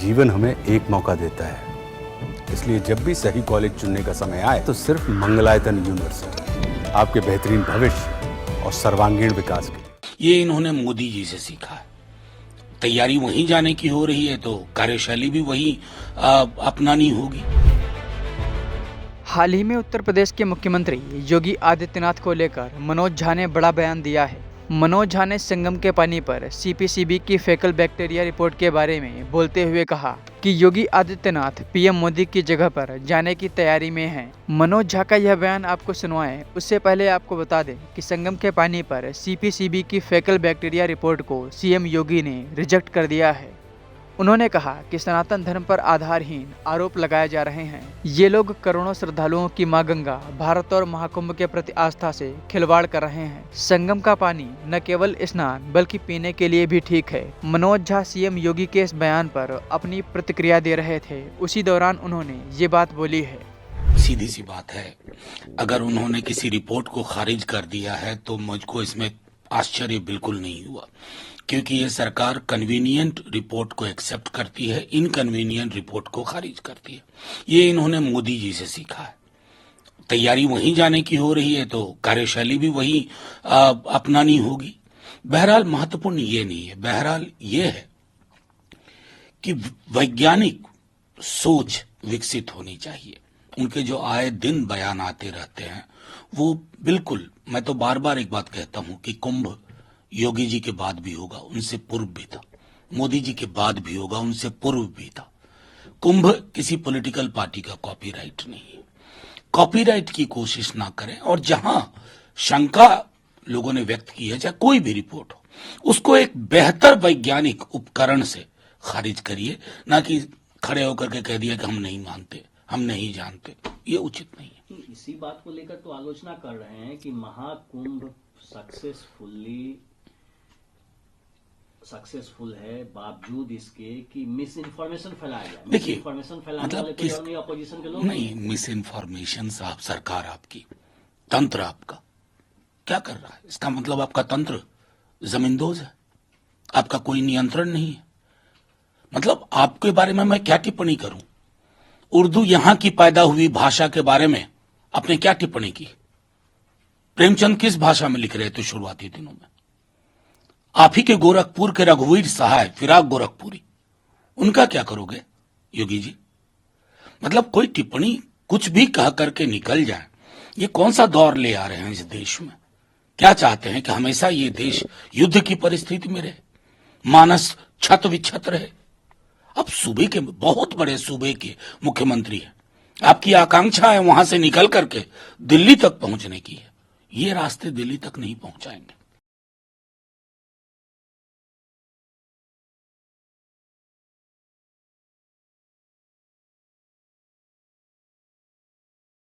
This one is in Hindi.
जीवन हमें एक मौका देता है, इसलिए जब भी सही कॉलेज चुनने का समय आए तो सिर्फ मंगलायतन यूनिवर्सिटी आपके बेहतरीन भविष्य और सर्वांगीण विकास के लिए। ये इन्होंने मोदी जी से सीखा है। तैयारी वहीं जाने की हो रही है तो कार्यशैली भी वही अपनानी होगी। हाल ही में उत्तर प्रदेश के मुख्यमंत्री योगी आदित्यनाथ को लेकर मनोज झा ने बड़ा बयान दिया है। मनोज झा ने संगम के पानी पर सीपीसीबी की फेकल बैक्टीरिया रिपोर्ट के बारे में बोलते हुए कहा कि योगी आदित्यनाथ पीएम मोदी की जगह पर जाने की तैयारी में हैं। मनोज झा का यह बयान आपको सुनवाएं उससे पहले आपको बता दें कि संगम के पानी पर सीपीसीबी की फेकल बैक्टीरिया रिपोर्ट को सीएम योगी ने रिजेक्ट कर दिया है। उन्होंने कहा कि सनातन धर्म पर आधारहीन आरोप लगाए जा रहे हैं। ये लोग करोड़ों श्रद्धालुओं की मां गंगा, भारत और महाकुंभ के प्रति आस्था से खिलवाड़ कर रहे हैं। संगम का पानी न केवल स्नान बल्कि पीने के लिए भी ठीक है। मनोज झा सीएम योगी के इस बयान पर अपनी प्रतिक्रिया दे रहे थे। उसी दौरान उन्होंने ये बात बोली है। सीधी सी बात है, अगर उन्होंने किसी रिपोर्ट को खारिज कर दिया है तो मुझको इसमें आश्चर्य बिल्कुल नहीं हुआ, क्योंकि ये सरकार कन्वीनियंट रिपोर्ट को एक्सेप्ट करती है, इनकन्वीनियंट रिपोर्ट को खारिज करती है। ये इन्होंने मोदी जी से सीखा है। तैयारी वहीं जाने की हो रही है तो कार्यशैली भी वही अपनानी होगी। बहरहाल महत्वपूर्ण ये नहीं है, बहरहाल ये है कि वैज्ञानिक सोच विकसित होनी चाहिए। उनके जो आए दिन बयान आते रहते हैं वो बिल्कुल, मैं तो बार बार एक बात कहता हूं कि कुंभ योगी जी के बाद भी होगा, उनसे पूर्व भी था। मोदी जी के बाद भी होगा, उनसे पूर्व भी था। कुंभ किसी पॉलिटिकल पार्टी का कॉपीराइट नहीं है। कॉपीराइट की कोशिश ना करें, और जहां शंका लोगों ने व्यक्त की है, चाहे कोई भी रिपोर्ट हो, उसको एक बेहतर वैज्ञानिक उपकरण से खारिज करिए, ना कि खड़े होकर के कह दिया कि हम नहीं मानते, हम नहीं जानते। ये उचित नहीं है। इसी बात को लेकर तो आलोचना कर रहे हैं कि महाकुंभ सक्सेसफुल है, बावजूद इसके कि मिस इन्फॉर्मेशन फैलाया जाए। देखिए, इन्फॉर्मेशन फैलाने मतलब वाले कोई और नहीं, अपोजिशन के लोग नहीं। मिस इन्फॉर्मेशन साहब, सरकार आपकी, तंत्र आपका क्या कर रहा है? इसका मतलब आपका तंत्र जमींदोज है, आपका कोई नियंत्रण नहीं है। मतलब आपके बारे में मैं क्या टिप्पणी करूं? उर्दू यहां की पैदा हुई भाषा के बारे में आपने क्या टिप्पणी की? प्रेमचंद किस भाषा में लिख रहे थे शुरुआती दिनों में? आप ही के गोरखपुर के रघुवीर सहाय फिराक गोरखपुरी, उनका क्या करोगे योगी जी? मतलब कोई टिप्पणी कुछ भी कह करके निकल जाए, ये कौन सा दौर ले आ रहे हैं इस देश में? क्या चाहते हैं कि हमेशा ये देश युद्ध की परिस्थिति में रहे, मानस छत विक्षत रहे? अब सूबे के, बहुत बड़े सूबे के मुख्यमंत्री हैं, आपकी आकांक्षा है वहां से निकल करके दिल्ली तक पहुंचने की है। ये रास्ते दिल्ली तक नहीं पहुंचाएंगे।